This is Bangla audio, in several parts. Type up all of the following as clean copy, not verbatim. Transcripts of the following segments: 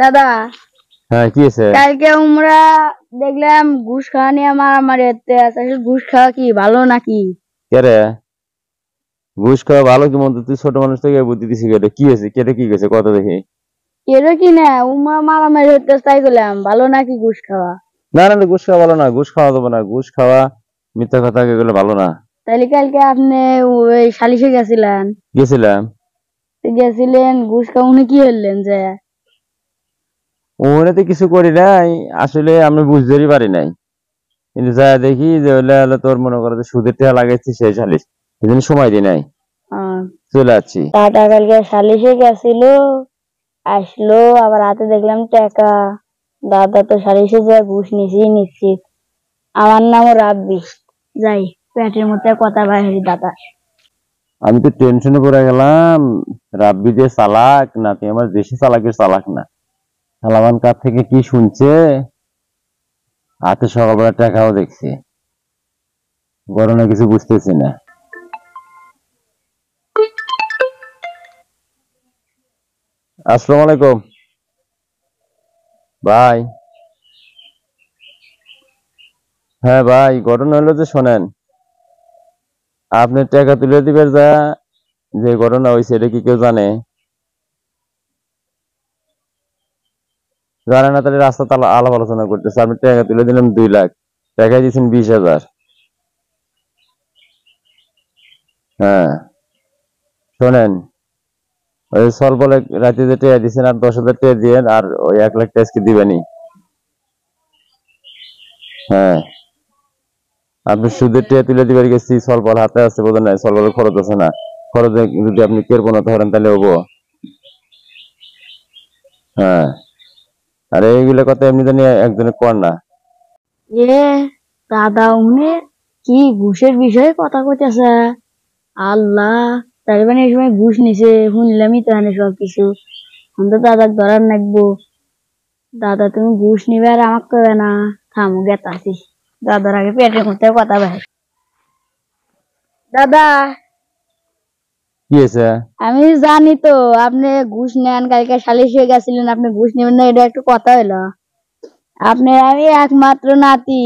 দাদা, হ্যাঁ কি আছে? কালকে আমরা দেখলাম ঘুষ খাওয়া নিয়ে মারামারি হচ্ছে। আসলে ঘুষ খাওয়া কি ভালো নাকি? কে রে? ঘুষ খাওয়া ভালো কি মন্দ? তুই ছোট মানুষ থেকে বুদ্ধি দিছি কেটে কি হয়েছে? কেটে কি গেছে কথা দেখি। এর কি না উমা মারামারি হচ্ছে, তাই করলাম ভালো নাকি ঘুষ খাওয়া? না না না, ঘুষ খাওয়া ভালো না, ঘুষ খাওয়া যাবে না, ঘুষ খাওয়া মিথ্যা কথা এগুলো ভালো না। তাহলে কালকে আপনি ওই সালিশে গেছিলেন, গেছিলাম। গেছিলেন ঘুষ খাওয়া উনি কি হলেন যে? ওখানে তো কিছু করি নাই, আসলে আমি বুঝতেই পারি নাই। কিন্তু যা দেখি যে হলে হলে তোর মনে করো যে সুদের টাকা লাগাইছি সেই সালিশ, এই জন্য সময় দিই নাই, চলে যাচ্ছি। টাটা কালকে সালিশে গেছিল, আসলো আবার হাতে দেখলাম টাকা। দাদা তো সালিশে যা ঘুষ নিশ্চিত। আমার নামও রাব্বি। যাই, পেটের মধ্যে কথা বাইরে দাদা। আমি তো টেনশনে পড়ে গেলাম, রাব্বি যে চালাক নাকি আমার দেশি চালাকের চালাক না। সালামান কার থেকে কি শুনছে, হাতে সকালবেলা টাকাও দেখছি, গরমে কিছু বুঝতেছি না। আসসালামু আলাইকুম ভাই। হ্যাঁ ভাই, ঘটনা হলো যে শোনেন, আপনি টাকা তুলে দিবেন যা, যে ঘটনা হয়েছে এটা কি কেউ জানে? জানে না? তাহলে রাস্তা তালা আলাপ আলোচনা করতেছে। আপনি টাকা তুলে দিলাম 2 লাখ, টাকা দিয়েছেন 20,000। হ্যাঁ শোনেন, ওই বলে রাতে যে টাকা দিয়েছেন আর 10,000 টাকা দিয়েন, আর ওই 1 লাখ টাকা আজকে দিবেনি। হ্যাঁ, আপনি সুদের টাকা তুলে দিবার গেছি, সলবল হাতে আছে বোঝেন নাই, সলবলের খরচ আছে না, খরচ যদি আপনি কেরবো না ধরেন তাহলে হবো? হ্যাঁ, আর এইগুলো কথা এমনি জানি একজনে কর না। এ দাদা, উনি কি ঘুষের বিষয়ে কথা কইতেছে? আল্লাহ, তার মানে এই সময় ঘুষ নিছে শুনলামই তো এখানে সবকিছু। এখন তো দাদা ধরার নাকবো। দাদা তুমি ঘুষ নিবে আর আমাকে কবে না? থামো গেতাছি, দাদার আগে পেটের মধ্যে কথা বাইরে। দাদা, কি হয়েছে? আমি জানি তো আপনি ঘুষ নেন, কালকে সালিশে গেছিলেন, আপনি ঘুষ নেবেন না, এটা একটু কথা হইলো। আপনি আমি একমাত্র নাতি,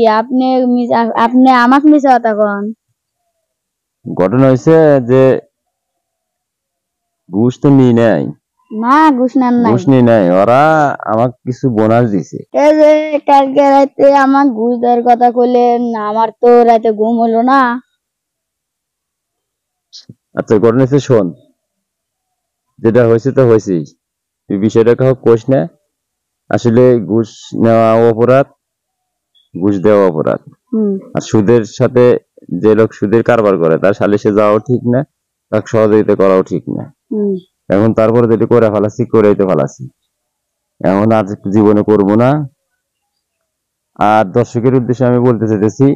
আপনি আমাকে মিশা কথা কন। ঘটনা হয়েছে যে ঘুষ তো নিই নাই, না ঘুষ নেন নাই। ঘুষ নিই নাই, ওরা আমাকে কিছু বোনাস দিছে। এই যে কালকে রাতে আমার ঘুষ দেওয়ার কথা কইলেন, আমার তো রাতে ঘুম হলো না। আচ্ছা ঘটনা হচ্ছে শোন, যেটা হয়েছে তো হয়েছেই, তুই বিষয়টা কাউ কোষ না। আসলে ঘুষ নেওয়া অপরাধ, ঘুষ দেওয়া অপরাধ। আর সুদের সাথে যে লোক সুদের কারবার করে তার সালিশে যাওয়াও ঠিক না, তাকে সহযোগিতা করাও ঠিক না। এখন তারপরে যেটা করে ফেলাছি, করেই তো ফেলাছি, এখন আর জীবনে করব না। আর দর্শকের উদ্দেশ্যে আমি বলতে চাইতেছি,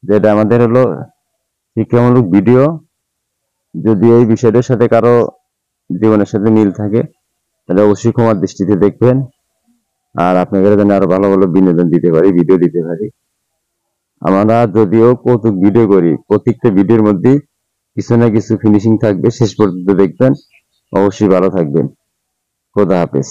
যেটা আমাদের হলো শিক্ষামূলক ভিডিও, যদি এই বিষয়টার সাথে কারো জীবনের সাথে মিল থাকে তাহলে অবশ্যই ক্ষমার দৃষ্টিতে দেখবেন। আর আপনাদের জন্য আরো ভালো ভালো বিনোদন দিতে পারি, ভিডিও দিতে পারি। আমরা যদিও কৌতুক ভিডিও করি, প্রত্যেকটা ভিডিওর মধ্যে কিছু না কিছু ফিনিশিং থাকবে, শেষ পর্যন্ত দেখবেন। অবশ্যই ভালো থাকবেন। খোদা হাফেজ।